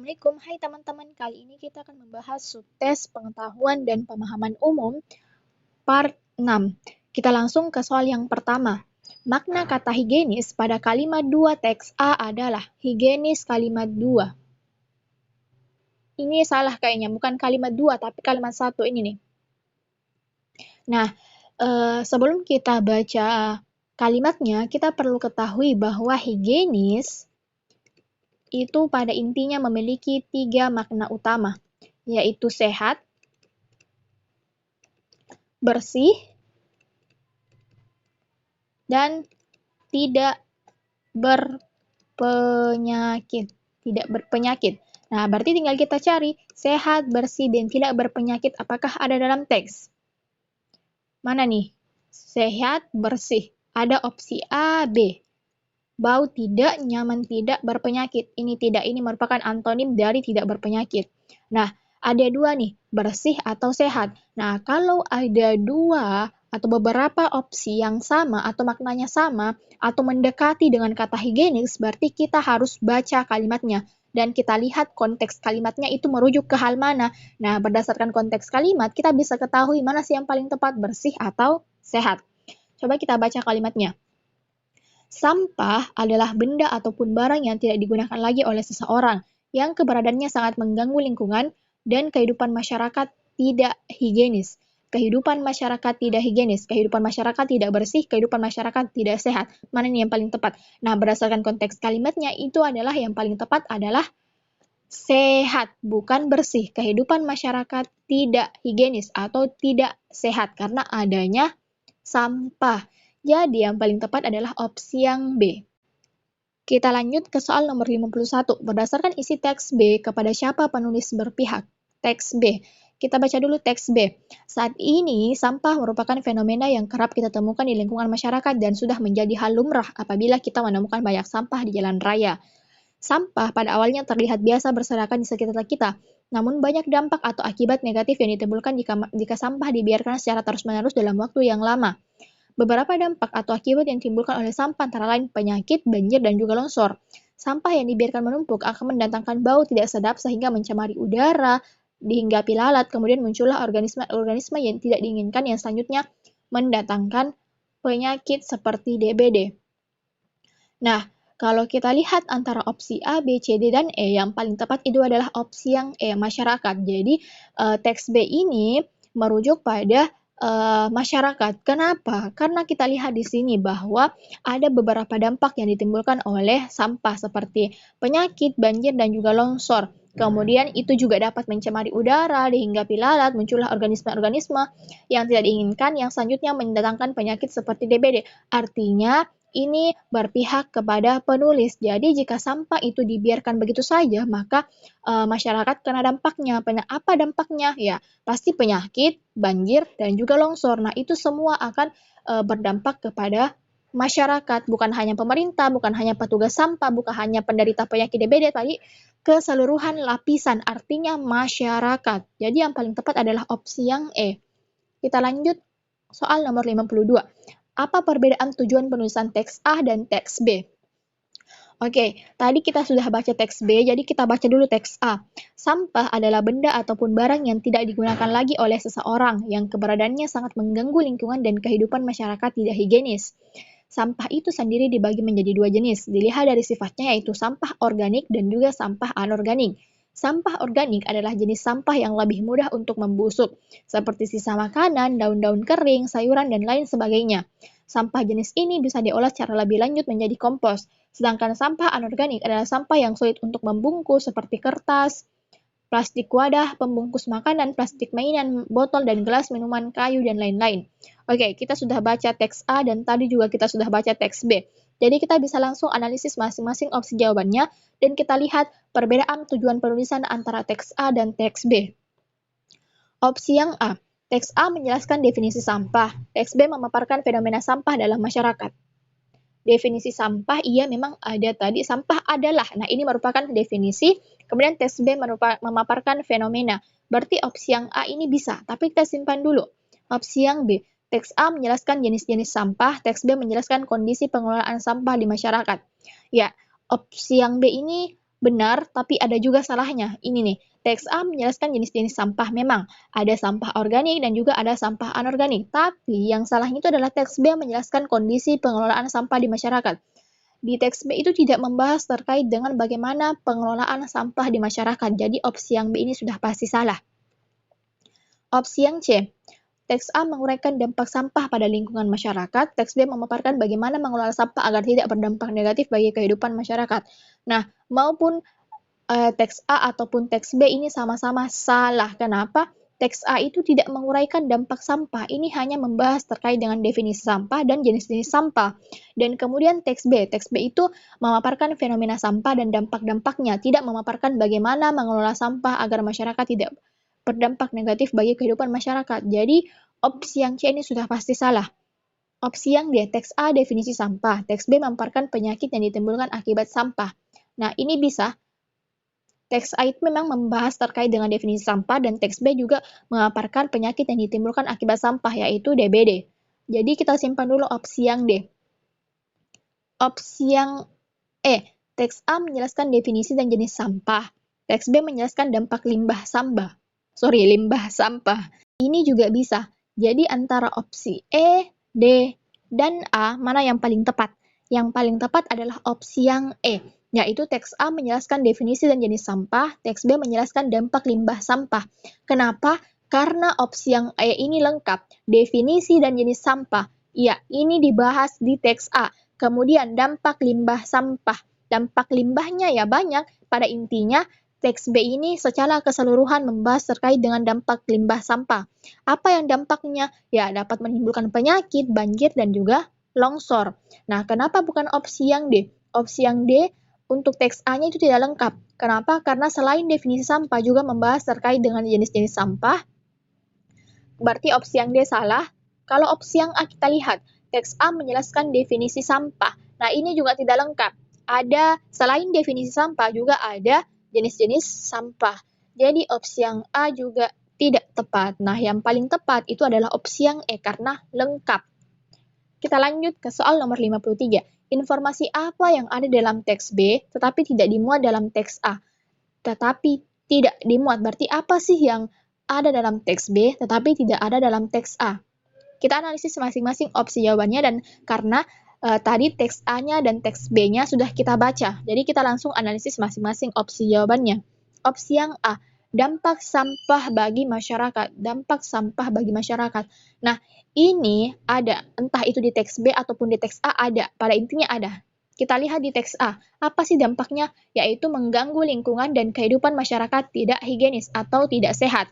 Assalamualaikum, hai teman-teman. Kali ini kita akan membahas subtes pengetahuan dan pemahaman umum part 6. Kita langsung ke soal yang pertama. Makna kata higienis pada kalimat 2 teks A adalah higienis kalimat 2. Ini salah kayaknya, bukan kalimat 2 tapi kalimat 1 ini nih. Nah, sebelum kita baca kalimatnya, kita perlu ketahui bahwa higienis itu pada intinya memiliki 3 makna utama, yaitu sehat, bersih, dan tidak berpenyakit. Tidak berpenyakit. Nah, berarti tinggal kita cari sehat, bersih, dan tidak berpenyakit. Apakah ada dalam teks? Mana nih? Sehat, bersih. Ada opsi A, B. Bau tidak, nyaman tidak, berpenyakit. Ini tidak, ini merupakan antonim dari tidak berpenyakit. Nah, ada dua nih, bersih atau sehat. Nah, kalau ada dua atau beberapa opsi yang sama atau maknanya sama atau mendekati dengan kata higienis, berarti kita harus baca kalimatnya. Dan kita lihat konteks kalimatnya itu merujuk ke hal mana. Nah, berdasarkan konteks kalimat, kita bisa ketahui mana sih yang paling tepat, bersih atau sehat. Coba kita baca kalimatnya. Sampah adalah benda ataupun barang yang tidak digunakan lagi oleh seseorang, yang keberadaannya sangat mengganggu lingkungan dan kehidupan masyarakat tidak higienis. Kehidupan masyarakat tidak higienis, kehidupan masyarakat tidak bersih, kehidupan masyarakat tidak sehat. Mana nih yang paling tepat? Nah, berdasarkan konteks kalimatnya, itu adalah yang paling tepat adalah sehat, bukan bersih. Kehidupan masyarakat tidak higienis atau tidak sehat karena adanya sampah. Jadi yang paling tepat adalah opsi yang B. Kita lanjut ke soal nomor 51. Berdasarkan isi teks B, kepada siapa penulis berpihak? Teks B. Kita baca dulu teks B. Saat ini, sampah merupakan fenomena yang kerap kita temukan di lingkungan masyarakat dan sudah menjadi hal lumrah apabila kita menemukan banyak sampah di jalan raya. Sampah pada awalnya terlihat biasa berserakan di sekitar kita, namun banyak dampak atau akibat negatif yang ditimbulkan jika sampah dibiarkan secara terus-menerus dalam waktu yang lama. Beberapa dampak atau akibat yang ditimbulkan oleh sampah antara lain penyakit, banjir, dan juga longsor. Sampah yang dibiarkan menumpuk akan mendatangkan bau tidak sedap sehingga mencemari udara, dihinggapi lalat, kemudian muncullah organisme-organisme yang tidak diinginkan yang selanjutnya mendatangkan penyakit seperti DBD. Nah, kalau kita lihat antara opsi A, B, C, D, dan E, yang paling tepat itu adalah opsi yang E, masyarakat. Jadi, teks B ini merujuk pada masyarakat. Kenapa? Karena kita lihat di sini bahwa ada beberapa dampak yang ditimbulkan oleh sampah seperti penyakit, banjir, dan juga longsor. Kemudian itu juga dapat mencemari udara, dihinggapi lalat, muncullah organisme-organisme yang tidak diinginkan yang selanjutnya mendatangkan penyakit seperti DBD. Artinya, ini berpihak kepada penulis. Jadi jika sampah itu dibiarkan begitu saja, maka masyarakat kena dampaknya. Apa dampaknya? Ya, pasti penyakit, banjir, dan juga longsor. Nah, itu semua akan berdampak kepada masyarakat, bukan hanya pemerintah, bukan hanya petugas sampah, bukan hanya penderita penyakit DBD tadi, keseluruhan lapisan, artinya masyarakat. Jadi yang paling tepat adalah opsi yang E. Kita lanjut soal nomor 52. Apa perbedaan tujuan penulisan teks A dan teks B? Oke, tadi kita sudah baca teks B, jadi kita baca dulu teks A. Sampah adalah benda ataupun barang yang tidak digunakan lagi oleh seseorang, yang keberadaannya sangat mengganggu lingkungan dan kehidupan masyarakat tidak higienis. Sampah itu sendiri dibagi menjadi dua jenis, dilihat dari sifatnya yaitu sampah organik dan juga sampah anorganik. Sampah organik adalah jenis sampah yang lebih mudah untuk membusuk, seperti sisa makanan, daun-daun kering, sayuran, dan lain sebagainya. Sampah jenis ini bisa diolah secara lebih lanjut menjadi kompos, sedangkan sampah anorganik adalah sampah yang sulit untuk membungkus seperti kertas, plastik wadah, pembungkus makanan, plastik mainan, botol dan gelas minuman, kayu, dan lain-lain. Oke, kita sudah baca teks A dan tadi juga kita sudah baca teks B. Jadi kita bisa langsung analisis masing-masing opsi jawabannya dan kita lihat perbedaan tujuan penulisan antara teks A dan teks B. Opsi yang A. Teks A menjelaskan definisi sampah. Teks B memaparkan fenomena sampah dalam masyarakat. Definisi sampah, iya memang ada tadi, sampah adalah. Nah, ini merupakan definisi. Kemudian teks B memaparkan fenomena. Berarti opsi yang A ini bisa, tapi kita simpan dulu. Opsi yang B. Teks A menjelaskan jenis-jenis sampah, teks B menjelaskan kondisi pengelolaan sampah di masyarakat. Ya, opsi yang B ini benar, tapi ada juga salahnya. Ini nih, teks A menjelaskan jenis-jenis sampah. Memang ada sampah organik dan juga ada sampah anorganik. Tapi yang salahnya itu adalah teks B yang menjelaskan kondisi pengelolaan sampah di masyarakat. Di teks B itu tidak membahas terkait dengan bagaimana pengelolaan sampah di masyarakat. Jadi opsi yang B ini sudah pasti salah. Opsi yang C, teks A menguraikan dampak sampah pada lingkungan masyarakat, teks B memaparkan bagaimana mengelola sampah agar tidak berdampak negatif bagi kehidupan masyarakat. Nah, maupun teks A ataupun teks B ini sama-sama salah. Kenapa? Teks A itu tidak menguraikan dampak sampah, ini hanya membahas terkait dengan definisi sampah dan jenis-jenis sampah. Dan kemudian teks B itu memaparkan fenomena sampah dan dampak-dampaknya, tidak memaparkan bagaimana mengelola sampah agar masyarakat tidak berdampak negatif bagi kehidupan masyarakat. Jadi, opsi yang C ini sudah pasti salah. Opsi yang D, teks A definisi sampah, teks B memaparkan penyakit yang ditimbulkan akibat sampah. Nah, ini bisa. Teks A itu memang membahas terkait dengan definisi sampah dan teks B juga memaparkan penyakit yang ditimbulkan akibat sampah, yaitu DBD. Jadi kita simpan dulu opsi yang D. Opsi yang E, teks A menjelaskan definisi dan jenis sampah. Teks B menjelaskan dampak limbah sampah. Ini juga bisa. Jadi antara opsi E, D, dan A, mana yang paling tepat? Yang paling tepat adalah opsi yang E, yaitu teks A menjelaskan definisi dan jenis sampah, teks B menjelaskan dampak limbah sampah. Kenapa? Karena opsi yang E ini lengkap, definisi dan jenis sampah. Ya, ini dibahas di teks A. Kemudian dampak limbah sampah. Dampak limbahnya ya banyak, pada intinya teks B ini secara keseluruhan membahas terkait dengan dampak limbah sampah. Apa yang dampaknya? Ya, dapat menimbulkan penyakit, banjir, dan juga longsor. Nah, kenapa bukan opsi yang D? Opsi yang D untuk teks A-nya itu tidak lengkap. Kenapa? Karena selain definisi sampah juga membahas terkait dengan jenis-jenis sampah. Berarti opsi yang D salah. Kalau opsi yang A kita lihat, teks A menjelaskan definisi sampah. Nah, ini juga tidak lengkap. Ada selain definisi sampah juga ada jenis-jenis sampah. Jadi opsi yang A juga tidak tepat. Nah, yang paling tepat itu adalah opsi yang E karena lengkap. Kita lanjut ke soal nomor 53. Informasi apa yang ada dalam teks B tetapi tidak dimuat dalam teks A? Tetapi tidak dimuat, berarti apa sih yang ada dalam teks B tetapi tidak ada dalam teks A? Kita analisis masing-masing opsi jawabannya dan karena tadi teks A-nya dan teks B-nya sudah kita baca, jadi kita langsung analisis masing-masing opsi jawabannya. Opsi yang A, dampak sampah bagi masyarakat. Dampak sampah bagi masyarakat. Nah, ini ada, entah itu di teks B ataupun di teks A ada, pada intinya ada. Kita lihat di teks A, apa sih dampaknya? Yaitu mengganggu lingkungan dan kehidupan masyarakat tidak higienis atau tidak sehat.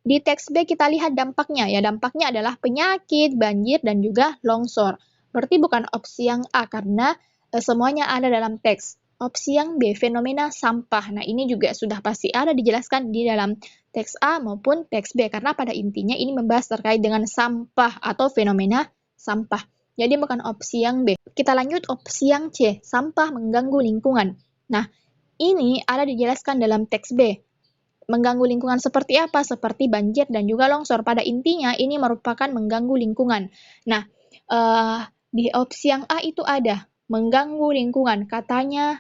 Di teks B kita lihat dampaknya, ya dampaknya adalah penyakit, banjir, dan juga longsor. Berarti bukan opsi yang A karena semuanya ada dalam teks. Opsi yang B, fenomena sampah. Nah, ini juga sudah pasti ada dijelaskan di dalam teks A maupun teks B karena pada intinya ini membahas terkait dengan sampah atau fenomena sampah. Jadi bukan opsi yang B. Kita lanjut opsi yang C, sampah mengganggu lingkungan. Nah, ini ada dijelaskan dalam teks B. Mengganggu lingkungan seperti apa? Seperti banjir dan juga longsor. Pada intinya ini merupakan mengganggu lingkungan. Nah, di opsi yang A itu ada mengganggu lingkungan. Katanya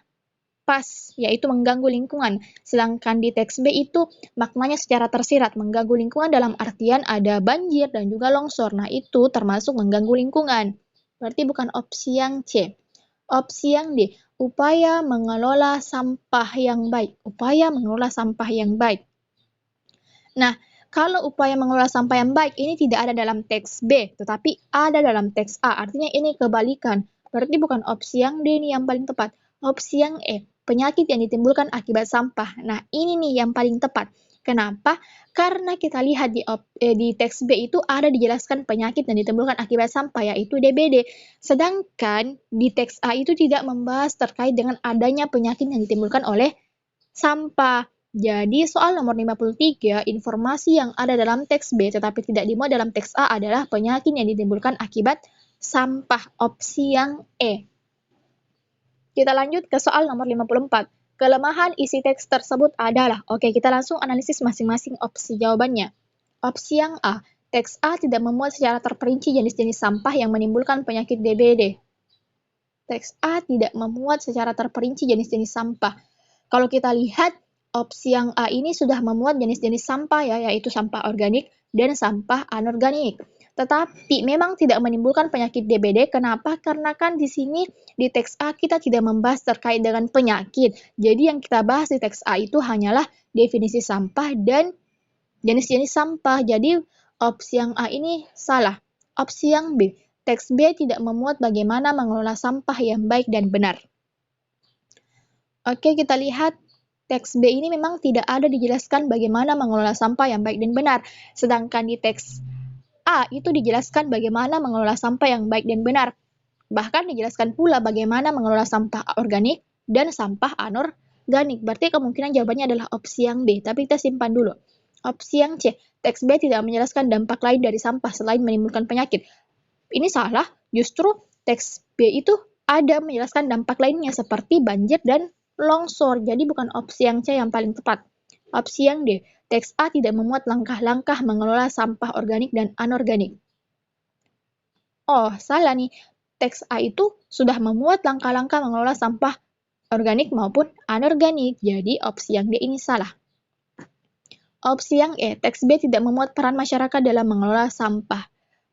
pas, yaitu mengganggu lingkungan. Sedangkan di teks B itu maknanya secara tersirat. Mengganggu lingkungan dalam artian ada banjir dan juga longsor. Nah, itu termasuk mengganggu lingkungan. Berarti bukan opsi yang C. Opsi yang D, upaya mengelola sampah yang baik. Upaya mengelola sampah yang baik. Nah, kalau upaya mengelola sampah yang baik ini tidak ada dalam teks B, tetapi ada dalam teks A. Artinya ini kebalikan. Berarti bukan opsi yang D ini yang paling tepat. Opsi yang E, penyakit yang ditimbulkan akibat sampah. Nah, ini nih yang paling tepat. Kenapa? Karena kita lihat di teks B itu ada dijelaskan penyakit yang ditimbulkan akibat sampah, yaitu DBD. Sedangkan di teks A itu tidak membahas terkait dengan adanya penyakit yang ditimbulkan oleh sampah. Jadi soal nomor 53, informasi yang ada dalam teks B tetapi tidak dimuat dalam teks A adalah penyakit yang ditimbulkan akibat sampah. Opsi yang E. Kita lanjut ke soal nomor 54. Kelemahan isi teks tersebut adalah, oke kita langsung analisis masing-masing opsi jawabannya. Opsi yang A, teks A tidak memuat secara terperinci jenis-jenis sampah yang menimbulkan penyakit DBD. Teks A tidak memuat secara terperinci jenis-jenis sampah. Kalau kita lihat, opsi yang A ini sudah memuat jenis-jenis sampah ya, yaitu sampah organik dan sampah anorganik. Tetapi memang tidak menimbulkan penyakit DBD. Kenapa? Karena kan di sini di teks A kita tidak membahas terkait dengan penyakit. Jadi yang kita bahas di teks A itu hanyalah definisi sampah dan jenis-jenis sampah. Jadi opsi yang A ini salah. Opsi yang B, teks B tidak memuat bagaimana mengelola sampah yang baik dan benar. Oke, kita lihat teks B ini memang tidak ada dijelaskan bagaimana mengelola sampah yang baik dan benar. Sedangkan di teks A itu dijelaskan bagaimana mengelola sampah yang baik dan benar. Bahkan dijelaskan pula bagaimana mengelola sampah organik dan sampah anorganik. Berarti kemungkinan jawabannya adalah opsi yang B, tapi kita simpan dulu. Opsi yang C, teks B tidak menjelaskan dampak lain dari sampah selain menimbulkan penyakit. Ini salah, justru teks B itu ada menjelaskan dampak lainnya seperti banjir dan longsor. Jadi bukan opsi yang C yang paling tepat. Opsi yang D, teks A tidak memuat langkah-langkah mengelola sampah organik dan anorganik. Oh, salah nih. Teks A itu sudah memuat langkah-langkah mengelola sampah organik maupun anorganik. Jadi opsi yang D ini salah. Opsi yang E, teks B tidak memuat peran masyarakat dalam mengelola sampah.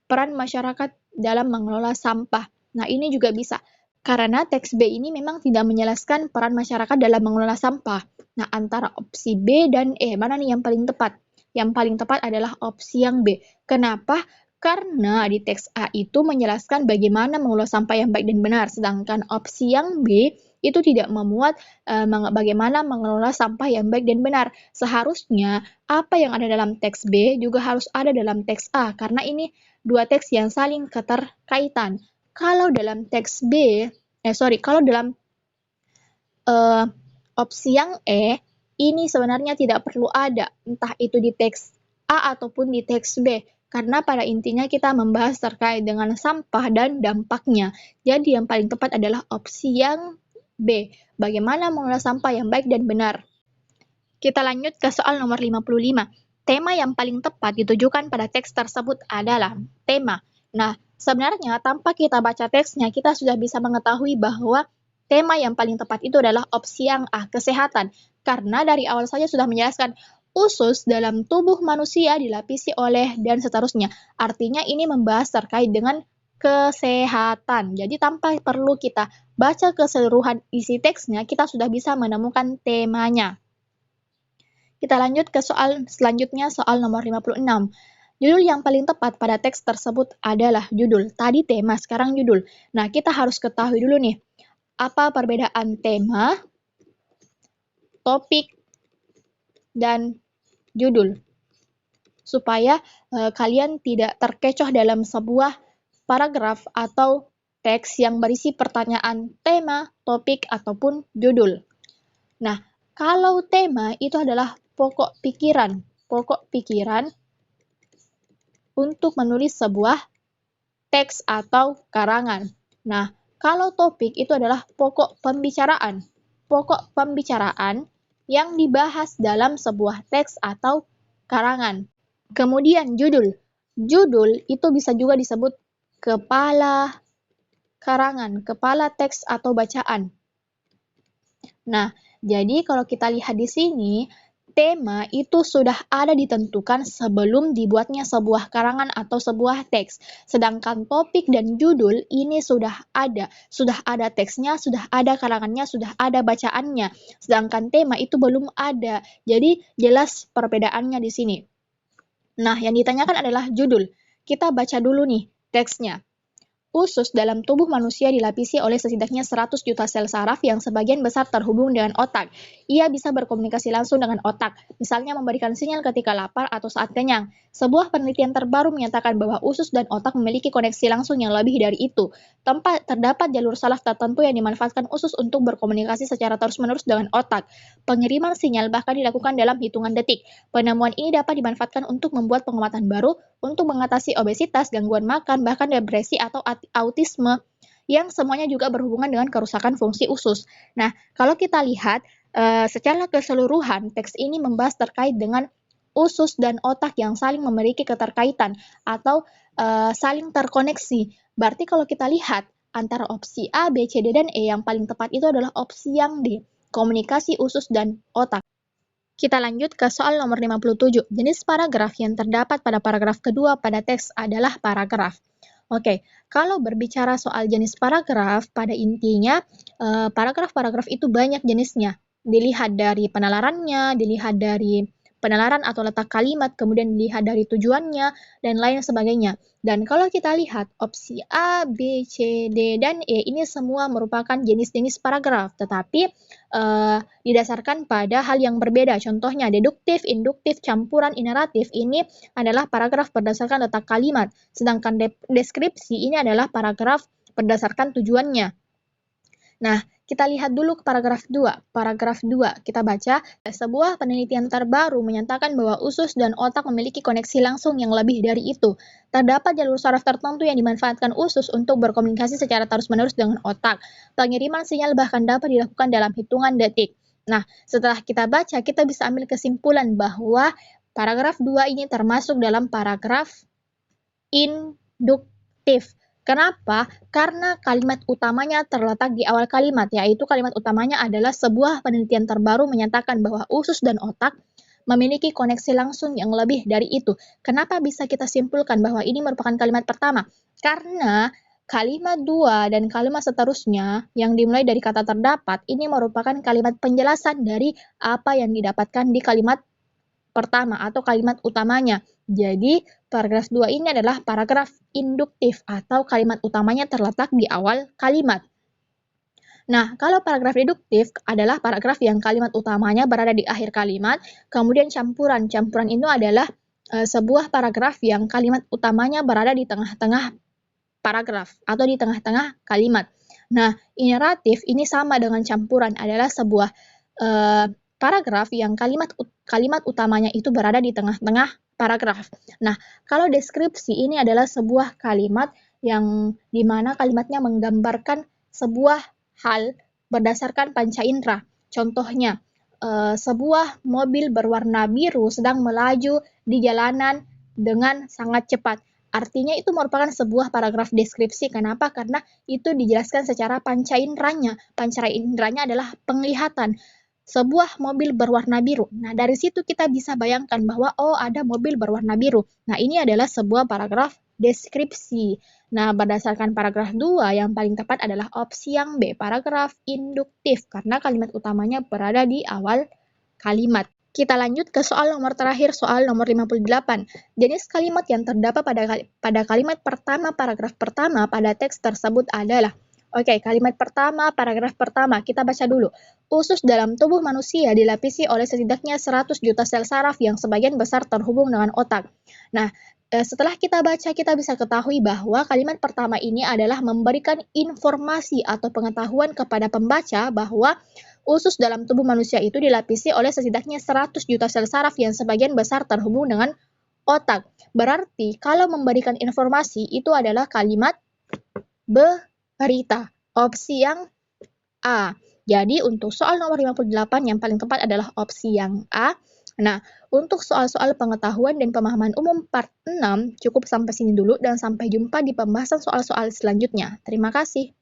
Peran masyarakat dalam mengelola sampah. Nah, ini juga bisa. Karena teks B ini memang tidak menjelaskan peran masyarakat dalam mengelola sampah. Nah, antara opsi B dan E, mana nih yang paling tepat? Yang paling tepat adalah opsi yang B. Kenapa? Karena di teks A itu menjelaskan bagaimana mengelola sampah yang baik dan benar. Sedangkan opsi yang B itu tidak memuat bagaimana mengelola sampah yang baik dan benar. Seharusnya apa yang ada dalam teks B juga harus ada dalam teks A. Karena ini dua teks yang saling keterkaitan. Kalau dalam teks B, kalau dalam opsi yang E, ini sebenarnya tidak perlu ada, entah itu di teks A ataupun di teks B, karena pada intinya kita membahas terkait dengan sampah dan dampaknya. Jadi yang paling tepat adalah opsi yang B, bagaimana mengelola sampah yang baik dan benar. Kita lanjut ke soal nomor 55. Tema yang paling tepat ditujukan pada teks tersebut adalah tema. Nah, sebenarnya tanpa kita baca teksnya, kita sudah bisa mengetahui bahwa tema yang paling tepat itu adalah opsi yang A, kesehatan. Karena dari awal saja sudah menjelaskan usus dalam tubuh manusia dilapisi oleh dan seterusnya. Artinya ini membahas terkait dengan kesehatan. Jadi tanpa perlu kita baca keseluruhan isi teksnya, kita sudah bisa menemukan temanya. Kita lanjut ke soal selanjutnya, soal nomor 56. Judul yang paling tepat pada teks tersebut adalah judul. Tadi tema, sekarang judul. Nah, kita harus ketahui dulu nih, apa perbedaan tema, topik, dan judul. Supaya kalian tidak terkecoh dalam sebuah paragraf atau teks yang berisi pertanyaan tema, topik, ataupun judul. Nah, kalau tema itu adalah pokok pikiran untuk menulis sebuah teks atau karangan. Nah, kalau topik itu adalah pokok pembicaraan yang dibahas dalam sebuah teks atau karangan. Kemudian judul itu bisa juga disebut kepala karangan, kepala teks atau bacaan. Nah, jadi kalau kita lihat di sini, tema itu sudah ada ditentukan sebelum dibuatnya sebuah karangan atau sebuah teks. Sedangkan topik dan judul ini sudah ada teksnya, sudah ada karangannya, sudah ada bacaannya. Sedangkan tema itu belum ada. Jadi jelas perbedaannya di sini. Nah, yang ditanyakan adalah judul. Kita baca dulu nih teksnya. Usus dalam tubuh manusia dilapisi oleh setidaknya 100 juta sel saraf yang sebagian besar terhubung dengan otak. Ia bisa berkomunikasi langsung dengan otak, misalnya memberikan sinyal ketika lapar atau saat kenyang. Sebuah penelitian terbaru menyatakan bahwa usus dan otak memiliki koneksi langsung yang lebih dari itu. Terdapat jalur saraf tertentu yang dimanfaatkan usus untuk berkomunikasi secara terus-menerus dengan otak. Pengiriman sinyal bahkan dilakukan dalam hitungan detik. Penemuan ini dapat dimanfaatkan untuk membuat pengamatan baru, untuk mengatasi obesitas, gangguan makan, bahkan depresi atau autisme, yang semuanya juga berhubungan dengan kerusakan fungsi usus. Nah, kalau kita lihat secara keseluruhan, teks ini membahas terkait dengan usus dan otak yang saling memiliki keterkaitan atau saling terkoneksi. Berarti kalau kita lihat antara opsi A, B, C, D, dan E, yang paling tepat itu adalah opsi yang D. komunikasi usus dan otak. Kita lanjut ke soal nomor 57. Jenis paragraf yang terdapat pada paragraf kedua pada teks adalah paragraf. Oke, kalau berbicara soal jenis paragraf, pada intinya paragraf-paragraf itu banyak jenisnya. Dilihat dari penalarannya, dilihat dari penalaran atau letak kalimat, kemudian dilihat dari tujuannya, dan lain sebagainya. Dan kalau kita lihat opsi A, B, C, D, dan E, ini semua merupakan jenis-jenis paragraf, tetapi didasarkan pada hal yang berbeda. Contohnya deduktif, induktif, campuran, ineratif ini adalah paragraf berdasarkan letak kalimat, sedangkan deskripsi ini adalah paragraf berdasarkan tujuannya. Nah, kita lihat dulu ke paragraf 2. Paragraf 2, kita baca, sebuah penelitian terbaru menyatakan bahwa usus dan otak memiliki koneksi langsung yang lebih dari itu. Terdapat jalur saraf tertentu yang dimanfaatkan usus untuk berkomunikasi secara terus-menerus dengan otak. Pengiriman sinyal bahkan dapat dilakukan dalam hitungan detik. Nah, setelah kita baca, kita bisa ambil kesimpulan bahwa paragraf 2 ini termasuk dalam paragraf induktif. Kenapa? Karena kalimat utamanya terletak di awal kalimat, yaitu kalimat utamanya adalah sebuah penelitian terbaru menyatakan bahwa usus dan otak memiliki koneksi langsung yang lebih dari itu. Kenapa bisa kita simpulkan bahwa ini merupakan kalimat pertama? Karena kalimat 2 dan kalimat seterusnya yang dimulai dari kata terdapat, ini merupakan kalimat penjelasan dari apa yang didapatkan di kalimat pertama atau kalimat utamanya. Jadi, paragraf 2 ini adalah paragraf induktif atau kalimat utamanya terletak di awal kalimat. Nah, kalau paragraf deduktif adalah paragraf yang kalimat utamanya berada di akhir kalimat, kemudian campuran. Campuran itu adalah sebuah paragraf yang kalimat utamanya berada di tengah-tengah paragraf atau di tengah-tengah kalimat. Nah, ineratif ini sama dengan campuran, adalah sebuah paragraf yang kalimat utamanya itu berada di tengah-tengah paragraf. Nah, kalau deskripsi ini adalah sebuah kalimat yang dimana kalimatnya menggambarkan sebuah hal berdasarkan panca indera. Contohnya, sebuah mobil berwarna biru sedang melaju di jalanan dengan sangat cepat. Artinya itu merupakan sebuah paragraf deskripsi. Kenapa? Karena itu dijelaskan secara panca inderanya. Panca inderanya adalah penglihatan. Sebuah mobil berwarna biru. Nah, dari situ kita bisa bayangkan bahwa, oh, ada mobil berwarna biru. Nah, ini adalah sebuah paragraf deskripsi. Nah, berdasarkan paragraf 2, yang paling tepat adalah opsi yang B, paragraf induktif, karena kalimat utamanya berada di awal kalimat. Kita lanjut ke soal nomor terakhir, soal nomor 58. Jenis kalimat yang terdapat pada kalimat pertama paragraf pertama pada teks tersebut adalah, oke, kalimat pertama, paragraf pertama, kita baca dulu. Usus dalam tubuh manusia dilapisi oleh setidaknya 100 juta sel saraf yang sebagian besar terhubung dengan otak. Nah, setelah kita baca, kita bisa ketahui bahwa kalimat pertama ini adalah memberikan informasi atau pengetahuan kepada pembaca bahwa usus dalam tubuh manusia itu dilapisi oleh setidaknya 100 juta sel saraf yang sebagian besar terhubung dengan otak. Berarti, kalau memberikan informasi itu adalah kalimat berita. Opsi yang A. Jadi untuk soal nomor 58 yang paling tepat adalah opsi yang A. Nah, untuk soal-soal pengetahuan dan pemahaman umum part 6 cukup sampai sini dulu dan sampai jumpa di pembahasan soal-soal selanjutnya. Terima kasih.